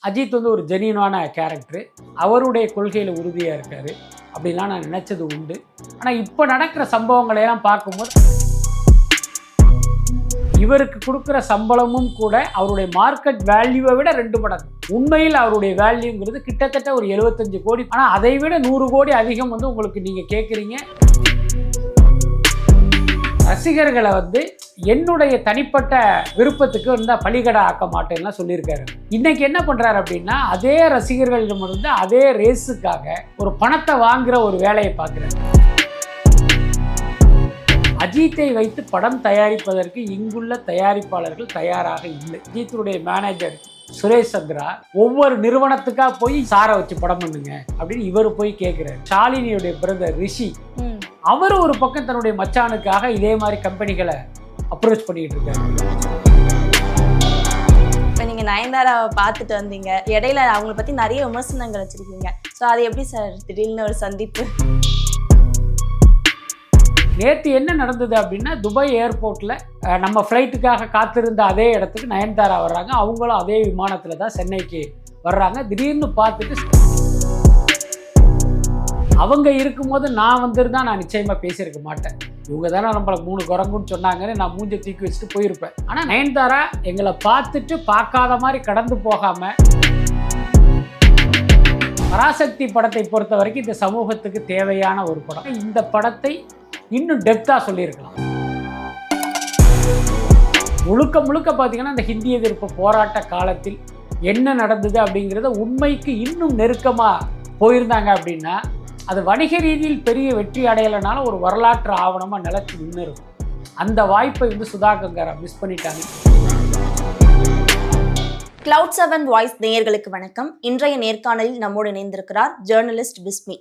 அஜித் வந்து ஒரு ஜெனியூனான கேரக்டரு, அவருடைய கொள்கையில் உறுதியாக இருக்கார் அப்படின்லாம் நான் நினச்சது உண்டு. ஆனால் இப்போ நடக்கிற சம்பவங்களையெல்லாம் பார்க்கும்போது இவருக்கு கொடுக்குற சம்பளமும் கூட அவருடைய மார்க்கெட் வேல்யூவை விட 2 மடங்கு. உண்மையில் அவருடைய வேல்யூங்கிறது கிட்டத்தட்ட ஒரு 75 கோடி. ஆனால் அதை விட 100 கோடி அதிகம் வந்து உங்களுக்கு நீங்கள் கேட்குறீங்க. ரசிகர்களை வந்து என்னுடைய தனிப்பட்ட விருப்பத்துக்கு வந்து பலிகடை ஆக்க மாட்டேன்னா சொல்லியிருக்காரு. இன்னைக்கு என்ன பண்றாரு அப்படின்னா, அதே ரசிகர்களிடம் இருந்து அதே ரேஸுக்காக ஒரு பணத்தை வாங்குற ஒரு வேலையை பார்க்கிறார். அஜித்தை வைத்து படம் தயாரிப்பதற்கு இங்குள்ள தயாரிப்பாளர்கள் தயாராக இல்லை. அஜித்துடைய மேனேஜர் சுரேஷ் சந்திரா ஒவ்வொரு நிறுவனத்துக்காக போய் சாரை வச்சு படம் பண்ணுங்க அப்படின்னு இவர் போய் கேட்கிறார். ஷாலினியுடைய பிரதர் ரிஷி அவர் ஒரு பக்கம் தன்னுடைய மச்சானுக்காக இதே மாதிரி கம்பெனிகளை அப்ரோச் பண்ணிட்டு இருக்காரு. இப்போ நீங்கள் நயன்தாராவை பார்த்துட்டு வந்தீங்க, இடையில அவங்கள பற்றி நிறைய விமர்சனங்கள் வச்சுருக்கீங்க. ஸோ அது எப்படி சார் திடீர்னு ஒரு சந்திப்பு? நேற்று என்ன நடந்தது அப்படின்னா, துபாய் ஏர்போர்ட்டில் நம்ம ஃப்ளைட்டுக்காக காத்திருந்த அதே இடத்துக்கு நயன்தாரா வர்றாங்க. அவங்களும் அதே விமானத்தில் தான் சென்னைக்கு வர்றாங்க. திடீர்னு பார்த்துட்டு அவங்க இருக்கும்போது நான் வந்திருந்தா நான் நிச்சயமாக பேசியிருக்க மாட்டேன். இவங்க தானே நம்மளை 3 குரங்குன்னு சொன்னாங்கன்னு நான் மூஞ்சை தூக்கி வச்சுட்டு போயிருப்பேன். ஆனால் நயன்தாரா எங்களை பார்த்துட்டு பார்க்காத மாதிரி கடந்து போகாமல், பராசக்தி படத்தை பொறுத்த வரைக்கும் இந்த சமூகத்துக்கு தேவையான ஒரு படம். இந்த படத்தை இன்னும் டெப்த்தாக சொல்லியிருக்கலாம். முழுக்க முழுக்க பார்த்தீங்கன்னா இந்த ஹிந்தி எதிர்ப்பு போராட்ட காலத்தில் என்ன நடந்தது அப்படிங்கிறத உண்மைக்கு இன்னும் நெருக்கமாக போயிருந்தாங்க அப்படின்னா, அது வணிக ரீதியில் பெரிய வெற்றி அடையலைனால ஒரு வரலாற்று ஆவணமாக நிலச்சி நின்று இருக்கும். அந்த வாய்ப்பை வந்து சுதா கங்காரா மிஸ் பண்ணிட்டாங்க. Cloud7 வாய்ஸ் நேயர்களுக்கு வணக்கம். இன்றைய நேர்காணலில் நம்மோடு இணைந்திருக்கிறார் ஜேர்னலிஸ்ட் பிஸ்மி.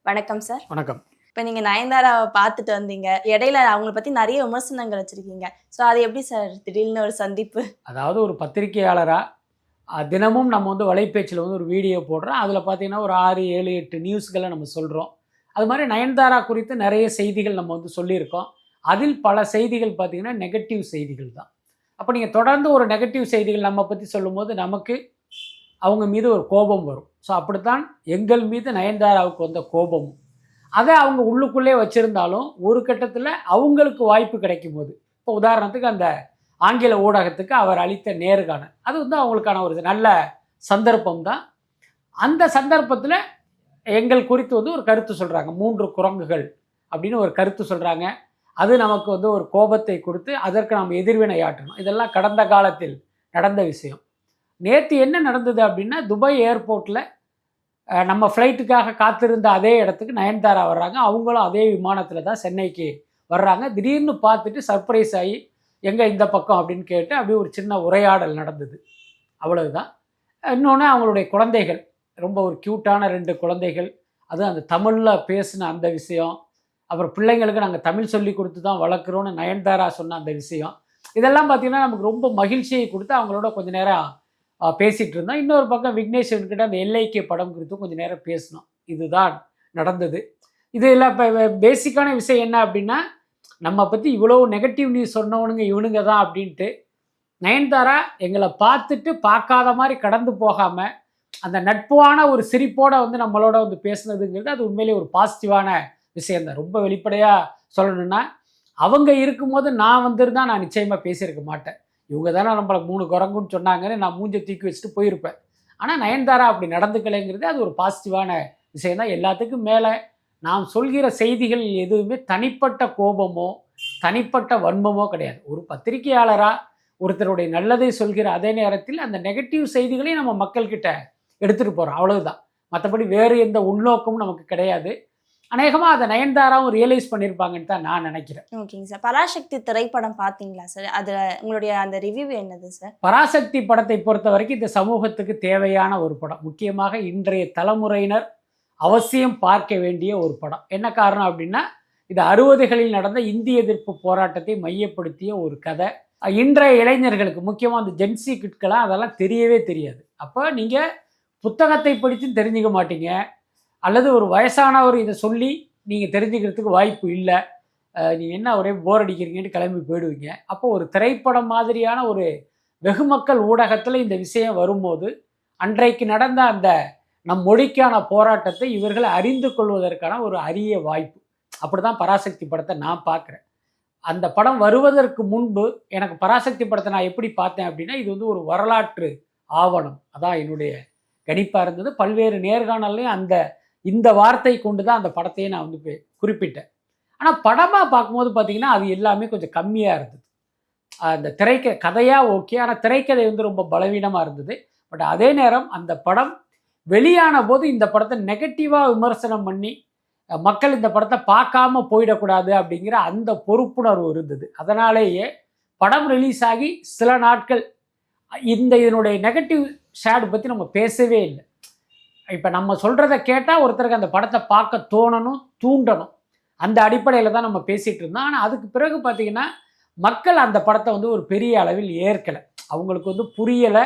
வணக்கம் சார். வணக்கம். இப்போ நீங்கள் நயன்தாராவை பார்த்துட்டு வந்தீங்க, இடையில அவங்கள பற்றி நிறைய விமர்சனங்கள் வச்சுருக்கீங்க. ஸோ அது எப்படி சார் திடீர்னு ஒரு சந்திப்பு? அதாவது ஒரு பத்திரிகையாளராக தினமும் நம்ம வந்து வலைப்பேச்சில் வந்து ஒரு வீடியோ போடுறோம். அதில் பார்த்தீங்கன்னா ஒரு 6, 7, 8 நியூஸ்களை நம்ம சொல்கிறோம். அது மாதிரி நயன்தாரா குறித்து நிறைய செய்திகள் நம்ம வந்து சொல்லியிருக்கோம். அதில் பல செய்திகள் பார்த்திங்கன்னா நெகட்டிவ் செய்திகள் தான். அப்போ நீங்கள் தொடர்ந்து ஒரு நெகட்டிவ் செய்திகள் நம்ம பற்றி சொல்லும்போது நமக்கு அவங்க மீது ஒரு கோபம் வரும். ஸோ அப்படித்தான் எங்கள் மீது நயன்தாராவுக்கு வந்த கோபமும், அதை அவங்க உள்ளுக்குள்ளே வச்சுருந்தாலும் ஒரு கட்டத்தில் அவங்களுக்கு வாய்ப்பு கிடைக்கும் போது, இப்போ உதாரணத்துக்கு அந்த ஆங்கில ஊடகத்துக்கு அவர் அளித்த நேர்காணல், அது வந்து அவங்களுக்கான ஒரு நல்ல சந்தர்ப்பம் தான். அந்த சந்தர்ப்பத்தில் எங்கள் குறித்து வந்து ஒரு கருத்து சொல்கிறாங்க. 3 குரங்குகள் அப்படின்னு ஒரு கருத்து சொல்கிறாங்க. அது நமக்கு வந்து ஒரு கோபத்தை கொடுத்து அதற்கு நாம் எதிர்வினை ஆற்றணும். இதெல்லாம் கடந்த காலத்தில் நடந்த விஷயம். நேற்று என்ன நடந்தது அப்படின்னா, துபாய் ஏர்போர்ட்டில் நம்ம ஃப்ளைட்டுக்காக காத்திருந்த அதே இடத்துக்கு நயன்தாரா வர்றாங்க. அவங்களும் அதே விமானத்தில் தான் சென்னைக்கு வர்றாங்க. திடீர்னு பார்த்துட்டு சர்ப்ரைஸ் ஆகி எங்கே இந்த பக்கம் அப்படின்னு கேட்டு அப்படியே ஒரு சின்ன உரையாடல் நடந்தது. அவ்வளவுதான். இன்னொன்று அவங்களுடைய குழந்தைகள், ரொம்ப ஒரு க்யூட்டான 2 குழந்தைகள், அதுவும் அந்த தமிழில் பேசின அந்த விஷயம், அப்புறம் பிள்ளைங்களுக்கு நாங்கள் தமிழ் சொல்லி கொடுத்து தான் வளர்க்குறோன்னு நயன்தாரா சொன்ன அந்த விஷயம், இதெல்லாம் பார்த்திங்கன்னா நமக்கு ரொம்ப மகிழ்ச்சியை கொடுத்து அவங்களோட கொஞ்சம் நேரம் பேசிகிட்டு இருந்தோம். இன்னொரு பக்கம் விக்னேஸ்வரன்கிட்ட அந்த எல்ஐகே படம் குறித்து கொஞ்சம் நேரம் பேசினோம். இதுதான் நடந்தது. இதில் இப்போ பேசிக்கான விஷயம் என்ன அப்படின்னா, நம்ம பற்றி இவ்வளோ நெகட்டிவ் நியூஸ் சொன்னவனுங்க இவனுங்க தான் அப்படின்ட்டு நயன்தாரா எங்களை பார்த்துட்டு பார்க்காத மாதிரி கடந்து போகாமல் அந்த நட்பான ஒரு சிரிப்போடு வந்து நம்மளோட வந்து பேசுனதுங்கிறது அது உண்மையிலே ஒரு பாசிட்டிவான விஷயந்தான். ரொம்ப வெளிப்படையாக சொல்லணும்னா, அவங்க இருக்கும்போது நான் வந்திருந்தால் நான் நிச்சயமாக பேசியிருக்க மாட்டேன். இவங்க தானே நம்மளை 3 குரங்குன்னு சொன்னாங்கன்னு நான் மூஞ்சை தூக்கி வச்சுட்டு போயிருப்பேன். ஆனால் நயன்தாரா அப்படி நடந்துக்கலைங்கிறது அது ஒரு பாசிட்டிவான விஷயந்தான். எல்லாத்துக்கும் மேலே நாம் சொல்கிற செய்திகள் எதுவுமே தனிப்பட்ட கோபமோ தனிப்பட்ட வன்மமோ கிடையாது. ஒரு பத்திரிகையாளராக ஒருத்தருடைய நல்லதை சொல்கிற அதே நேரத்தில் அந்த நெகட்டிவ் செய்திகளையும் நம்ம மக்கள்கிட்ட எடுத்துகிட்டு போகிறோம், அவ்வளவுதான். மற்றபடி வேறு எந்த உள்நோக்கமும் நமக்கு கிடையாது. அநேகமாக அதை நயன்தாராவும் ரியலைஸ் பண்ணியிருப்பாங்கன்னு தான் நான் நினைக்கிறேன். ஓகேங்க சார். பராசக்தி திரைப்படம் பார்த்தீங்களா சார்? அதில் உங்களுடைய அந்த ரிவ்யூ என்னது சார்? பராசக்தி படத்தை பொறுத்த வரைக்கும் இந்த சமூகத்துக்கு தேவையான ஒரு படம். முக்கியமாக இன்றைய தலைமுறையினர் அவசியம் பார்க்க வேண்டிய ஒரு படம். என்ன காரணம் அப்படின்னா, இது 60களில் நடந்த இந்திய எதிர்ப்பு போராட்டத்தை மையப்படுத்திய ஒரு கதை. இன்றைய இளைஞர்களுக்கு, முக்கியமாக அந்த ஜென்சி கிட்கெல்லாம் அதெல்லாம் தெரியவே தெரியாது. அப்போ நீங்கள் புத்தகத்தை படித்து தெரிஞ்சுக்க மாட்டீங்க, அல்லது ஒரு வயசானவர் இதை சொல்லி நீங்கள் தெரிஞ்சுக்கிறதுக்கு வாய்ப்பு இல்லை. நீங்கள் என்ன ஒரே போர் அடிக்கிறீங்கன்னு கிளம்பி போயிடுவீங்க. அப்போ ஒரு திரைப்படம் மாதிரியான ஒரு வெகுமக்கள் ஊடகத்தில் இந்த விஷயம் வரும்போது அன்றைக்கு நடந்த அந்த நம் மொழிக்கான போராட்டத்தை இவர்கள் அறிந்து கொள்வதற்கான ஒரு அரிய வாய்ப்பு. அப்படி தான் பராசக்தி படத்தை நான் பார்க்குறேன். அந்த படம் வருவதற்கு முன்பு எனக்கு பராசக்தி படத்தை நான் எப்படி பார்த்தேன் அப்படின்னா, இது வந்து ஒரு வரலாற்று ஆவணம். அதான் என்னுடைய கணிப்பாக இருந்தது. பல்வேறு நேர்காணல்லையும் இந்த வார்த்தை கொண்டு தான் அந்த படத்தையே நான் வந்து குறிப்பிட்டேன். ஆனால் படமாக பார்க்கும்போது பார்த்தீங்கன்னா அது எல்லாமே கொஞ்சம் கம்மியாக இருந்தது. அந்த கதையாக ஓகே, ஆனால் திரைக்கதை வந்து ரொம்ப பலவீனமாக இருந்தது. பட் அதே நேரம் அந்த படம் வெளியான போது இந்த படத்தை நெகட்டிவாக விமர்சனம் பண்ணி மக்கள் இந்த படத்தை பார்க்காம போயிடக்கூடாது அப்படிங்கிற அந்த பொறுப்புணர்வு இருந்தது. அதனாலேயே படம் ரிலீஸ் ஆகி சில நாட்கள் இதனுடைய நெகட்டிவ் ஷேடு பற்றி நம்ம பேசவே இல்லை. இப்போ நம்ம சொல்கிறத கேட்டால் ஒருத்தருக்கு அந்த படத்தை பார்க்க தோணணும், தூண்டணும். அந்த அடிப்படையில் தான் நம்ம பேசிகிட்டு இருந்தோம். ஆனால் அதுக்கு பிறகு பார்த்திங்கன்னா மக்கள் அந்த படத்தை வந்து ஒரு பெரிய அளவில் ஏற்கலை. அவங்களுக்கு வந்து புரியலை,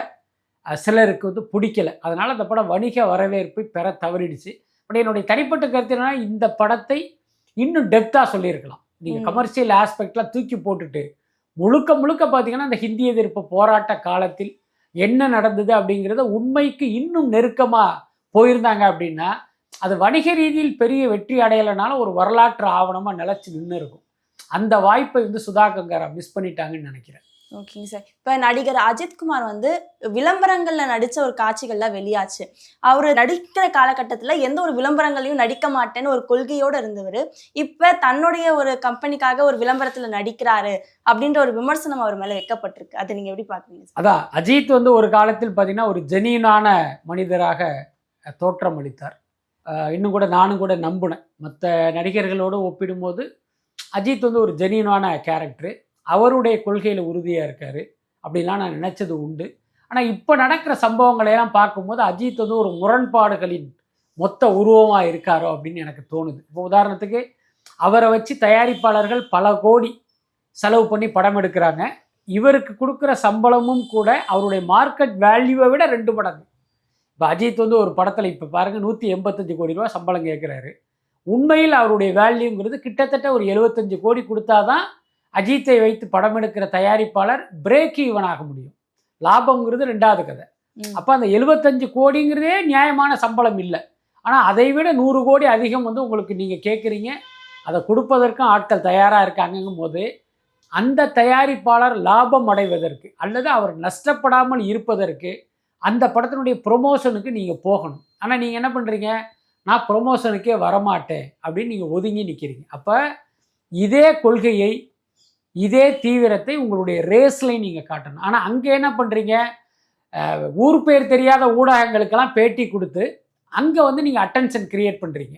சிலருக்கு வந்து பிடிக்கலை. அதனால் அந்த படம் வணிக வரவேற்பை பெற தவறிடுச்சு. பட் என்னுடைய தனிப்பட்ட கருத்து என்னன்னா, இந்த படத்தை இன்னும் டெப்த்தாக சொல்லியிருக்கலாம். நீங்கள் கமர்ஷியல் ஆஸ்பெக்ட்லாம் தூக்கி போட்டுட்டு முழுக்க முழுக்க பார்த்தீங்கன்னா இந்த ஹிந்தி எதிர்ப்பு போராட்ட காலத்தில் என்ன நடந்தது அப்படிங்கிறத உண்மைக்கு இன்னும் நெருக்கமாக போயிருந்தாங்க அப்படின்னா அது வணிக ரீதியில் பெரிய வெற்றி அடையலைனாலும் ஒரு வரலாற்று ஆவணமாக நிலச்சி நின்று இருக்கும். அந்த வாய்ப்பை வந்து சுதா கங்காரா மிஸ் பண்ணிட்டாங்கன்னு நினைக்கிறேன். ஓகேங்க சார். இப்போ நடிகர் அஜித்குமார் வந்து விளம்பரங்கள்ல நடித்த ஒரு காட்சிகள்லாம் வெளியாச்சு. அவர் நடிக்கிற காலகட்டத்தில் எந்த ஒரு விளம்பரங்களையும் நடிக்க மாட்டேன்னு ஒரு கொள்கையோடு இருந்தவர் இப்போ தன்னுடைய ஒரு கம்பெனிக்காக ஒரு விளம்பரத்தில் நடிக்கிறாரு அப்படின்ற ஒரு விமர்சனம் அவர் மேலே வைக்கப்பட்டிருக்கு. அதை நீங்கள் எப்படி பார்க்குறீங்க? அதான் அஜித் வந்து ஒரு காலத்தில் பார்த்தீங்கன்னா ஒரு ஜெனியூனான மனிதராக தோற்றம் அளித்தார். இன்னும் கூட நானும் கூட நம்பினேன். மற்ற நடிகர்களோடு ஒப்பிடும்போது அஜித் வந்து ஒரு ஜெனியூனான கேரக்டரு. அவருடைய கொள்கையில் உறுதியாக இருக்கார் அப்படின்லாம் நான் நினச்சது உண்டு. ஆனால் இப்போ நடக்கிற சம்பவங்களையெல்லாம் பார்க்கும்போது அஜித் வந்து ஒரு முரண்பாடுகளின் மொத்த உருவமாக இருக்காரோ அப்படின்னு எனக்கு தோணுது. இப்போ உதாரணத்துக்கு அவரை வச்சு தயாரிப்பாளர்கள் பல கோடி செலவு பண்ணி படம் எடுக்கிறாங்க. இவருக்கு கொடுக்குற சம்பளமும் கூட அவருடைய மார்க்கெட் வேல்யூவை விட 2 மடங்கு. இப்போ அஜித் வந்து ஒரு படத்தில் இப்போ பாருங்கள் 185 கோடி ரூபா சம்பளம் கேட்குறாரு. உண்மையில் அவருடைய வேல்யூங்கிறது கிட்டத்தட்ட ஒரு 75 கோடி கொடுத்தாதான் அஜித்தை வைத்து படம் எடுக்கிற தயாரிப்பாளர் பிரேக் ஈவன் ஆக முடியும். லாபங்கிறது 2வது கதை. அப்போ அந்த 75 கோடிங்கிறதே நியாயமான சம்பளம் இல்லை. ஆனால் அதை விட 100 கோடி அதிகம் வந்து உங்களுக்கு நீங்கள் கேட்குறீங்க, அதை கொடுப்பதற்கும் ஆட்கள் தயாராக இருக்காங்கும் போது அந்த தயாரிப்பாளர் லாபம் அடைவதற்கு அல்லது அவர் நஷ்டப்படாமல் இருப்பதற்கு அந்த படத்தினுடைய ப்ரொமோஷனுக்கு நீங்கள் போகணும். ஆனால் நீங்கள் என்ன பண்ணுறீங்க, நான் ப்ரொமோஷனுக்கே வரமாட்டேன் அப்படின்னு நீங்கள் ஒதுங்கி நிற்கிறீங்க. அப்போ இதே கொள்கையை இதே தீவிரத்தை உங்களுடைய ரேஸ்லையும் நீங்கள் காட்டணும். ஆனால் அங்கே என்ன பண்ணுறீங்க, ஊர் பேர் தெரியாத ஊடகங்களுக்கெல்லாம் பேட்டி கொடுத்து அங்கே வந்து நீங்கள் அட்டென்ஷன் கிரியேட் பண்ணுறீங்க.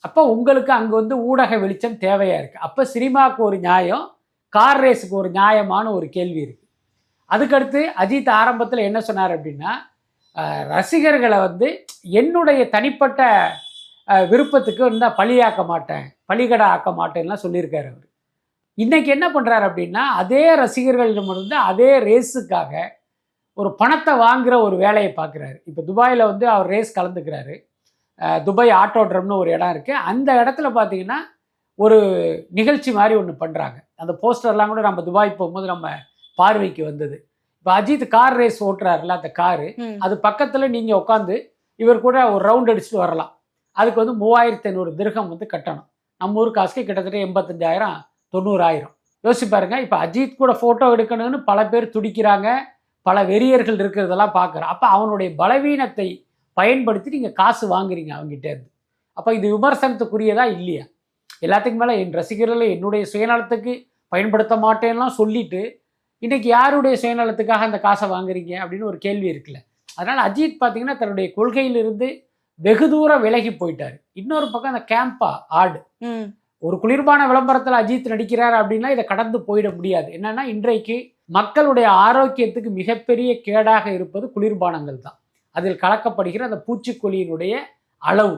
அப்போ உங்களுக்கு அங்கே வந்து ஊடக வெளிச்சம் தேவையாக இருக்குது. அப்போ சினிமாவுக்கு ஒரு நியாயம், கார் ரேஸுக்கு ஒரு நியாயமான ஒரு கேள்வி இருக்குது. அதுக்கடுத்து அஜித் ஆரம்பத்தில் என்ன சொன்னார் அப்படின்னா, ரசிகர்களை வந்து என்னுடைய தனிப்பட்ட விருப்பத்துக்கு இருந்தால் பலியாக்க மாட்டேன், பலிகடை ஆக்க மாட்டேன்லாம் சொல்லியிருக்காரு அவர். இன்றைக்கி என்ன பண்ணுறாரு அப்படின்னா, அதே ரசிகர்களிடமிருந்து அதே ரேஸுக்காக ஒரு பணத்தை வாங்குகிற ஒரு வேலையை பார்க்குறாரு. இப்போ துபாயில் வந்து அவர் ரேஸ் கலந்துக்கிறாரு. துபாய் ஆட்டோட்ரம்னு ஒரு இடம் இருக்குது. அந்த இடத்துல பார்த்தீங்கன்னா ஒரு நிகழ்ச்சி மாதிரி ஒன்று பண்ணுறாங்க. அந்த போஸ்டர்லாம் கூட நம்ம துபாய் போகும்போது நம்ம பார்வைக்கு வந்தது. இப்போ அஜித் கார் ரேஸ் ஓட்டுறாருல, அந்த காரு அது பக்கத்தில் நீங்கள் உட்காந்து இவர் கூட ஒரு ரவுண்ட் அடிச்சுட்டு வரலாம். அதுக்கு வந்து 3500 திர்ஹம் வந்து கட்டணும். நம்ம ஊர் காசுக்கு கிட்டத்தட்ட 85,000 90,000. யோசிச்சு பாருங்க. இப்போ அஜித் கூட ஃபோட்டோ எடுக்கணும்னு பல பேர் துடிக்கிறாங்க, பல வெறியர்கள் இருக்கிறதெல்லாம் பார்க்குறோம். அப்போ அவனுடைய பலவீனத்தை பயன்படுத்தி நீங்கள் காசு வாங்குறீங்க அவங்ககிட்டேருந்து. அப்போ இது விமர்சனத்துக்குரியதா இல்லையா? எல்லாத்துக்கும் மேலே என் ரசிகர்களை என்னுடைய சுயநலத்துக்கு பயன்படுத்த மாட்டேன்லாம் சொல்லிட்டு இன்றைக்கி யாருடைய சுயநலத்துக்காக அந்த காசை வாங்குறீங்க அப்படின்னு ஒரு கேள்வி இருக்குல்ல. அதனால் அஜித் பார்த்தீங்கன்னா தன்னுடைய கொள்கையிலிருந்து வெகு தூரம் விலகி போயிட்டார். இன்னொரு பக்கம் அந்த கேம்பா ஆடு, ஒரு குளிர்பான விளம்பரத்தில் அஜித் நடிக்கிறார் அப்படின்னா இதை கடந்து போயிட முடியாது. என்னன்னா இன்றைக்கு மக்களுடைய ஆரோக்கியத்துக்கு மிகப்பெரிய கேடாக இருப்பது குளிர்பானங்கள் தான். அதில் கலக்கப்படுகிற அந்த பூச்சிக்கொல்லியினுடைய அளவு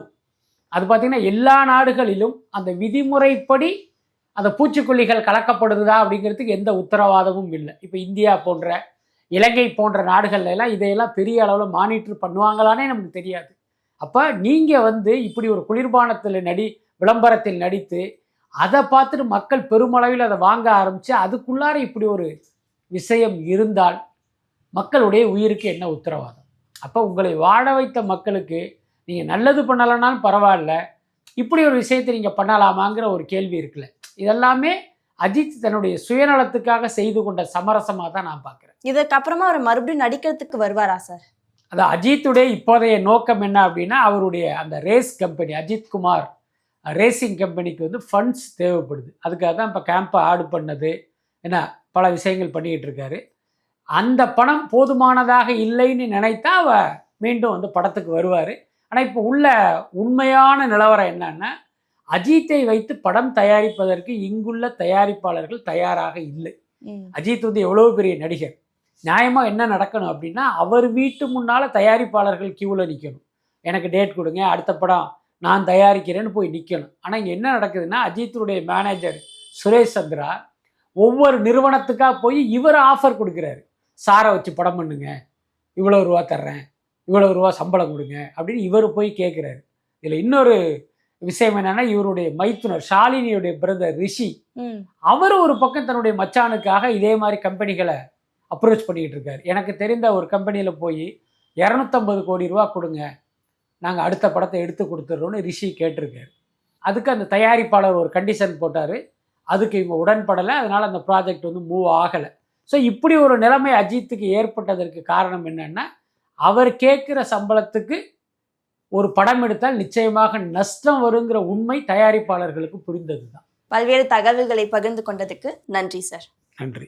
அது பார்த்திங்கன்னா எல்லா நாடுகளிலும் அந்த விதிமுறைப்படி அந்த பூச்சிக்கொல்லிகள் கலக்கப்படுதா அப்படிங்கிறதுக்கு எந்த உத்தரவாதமும் இல்லை. இப்போ இந்தியா போன்ற இலங்கை போன்ற நாடுகள்ல எல்லாம் இதையெல்லாம் பெரிய அளவில் மானிட்டர் பண்ணுவாங்களானே நமக்கு தெரியாது. அப்போ நீங்கள் வந்து இப்படி ஒரு குளிர்பானத்தில் விளம்பரத்தில் நடித்து அதை பார்த்துட்டு மக்கள் பெருமளவில் அதை வாங்க ஆரம்பித்து அதுக்குள்ளார இப்படி ஒரு விஷயம் இருந்தால் மக்களுடைய உயிருக்கு என்ன உத்தரவாதம்? அப்போ உங்களை வாழ வைத்த மக்களுக்கு நீங்கள் நல்லது பண்ணலைன்னாலும் பரவாயில்ல, இப்படி ஒரு விஷயத்தை நீங்கள் பண்ணலாமாங்கிற ஒரு கேள்வி இருக்குல்ல. இதெல்லாமே அஜித் தன்னுடைய சுயநலத்துக்காக செய்து கொண்ட சமரசமாக தான் நான் பார்க்குறேன். இதுக்கப்புறமா அவர் மறுபடியும் நடிக்கிறதுக்கு வருவாரா சார்? அது அஜித்துடைய இப்போதைய நோக்கம் என்ன அப்படின்னா, அவருடைய அந்த race company Ajith Kumar racing கம்பெனிக்கு வந்து ஃபண்ட்ஸ் தேவைப்படுது. அதுக்காக தான் இப்போ கேம்பை ஆடு பண்ணது, என்ன பல விஷயங்கள் பண்ணிக்கிட்டு இருக்காரு. அந்த பணம் போதுமானதாக இல்லைன்னு நினைத்தா மீண்டும் வந்து படத்துக்கு வருவார். ஆனால் இப்போ உள்ள உண்மையான நிலவரம் என்னன்னா, அஜித்தை வைத்து படம் தயாரிப்பதற்கு இங்குள்ள தயாரிப்பாளர்கள் தயாராக இல்லை. அஜித் வந்து எவ்வளோ பெரிய நடிகர், நியாயமாக என்ன நடக்கணும் அப்படின்னா, அவர் வீட்டு முன்னால் தயாரிப்பாளர்கள் கியூவில் நிற்கணும். எனக்கு டேட் கொடுங்க, அடுத்த படம் நான் தயாரிக்கிறேன்னு போய் நிற்கணும். ஆனால் இங்கே என்ன நடக்குதுன்னா, அஜித்துடைய மேனேஜர் சுரேஷ் சந்திரா ஒவ்வொரு நிறுவனத்துக்காக போய் இவர் ஆஃபர் கொடுக்குறாரு. சாரை வச்சு படம் பண்ணுங்க, இவ்வளோ ரூபா தர்றேன், இவ்வளோ ரூபா சம்பளம் கொடுங்க அப்படின்னு இவர் போய் கேட்குறாரு. இதில் இன்னொரு விஷயம் என்னன்னா, இவருடைய மைத்துனர் ஷாலினியுடைய பிரதர் ரிஷி, அவர் ஒரு பக்கம் தன்னுடைய மச்சானுக்காக இதே மாதிரி கம்பெனிகளை அப்ரோச் பண்ணிக்கிட்டு இருக்காரு. எனக்கு தெரிந்த ஒரு கம்பெனியில் போய் 250 கோடி ரூபா கொடுங்க, நாங்கள் அடுத்த படத்தை எடுத்து கொடுத்துட்றோன்னு ரிஷி கேட்டிருக்காரு. அதுக்கு அந்த தயாரிப்பாளர் ஒரு கண்டிஷன் போட்டார். அதுக்கு இவங்க உடன்படலை. அதனால் அந்த ப்ராஜெக்ட் வந்து மூவ் ஆகலை. ஸோ இப்படி ஒரு நிலைமை அஜித்துக்கு ஏற்பட்டதற்கு காரணம் என்னென்னா, அவர் கேட்குற சம்பளத்துக்கு ஒரு படம் எடுத்தால் நிச்சயமாக நஷ்டம் வருங்கிற உண்மை தயாரிப்பாளர்களுக்கு புரிந்தது தான். பல்வேறு தகவல்களை பகிர்ந்து கொண்டதுக்கு நன்றி சார். நன்றி.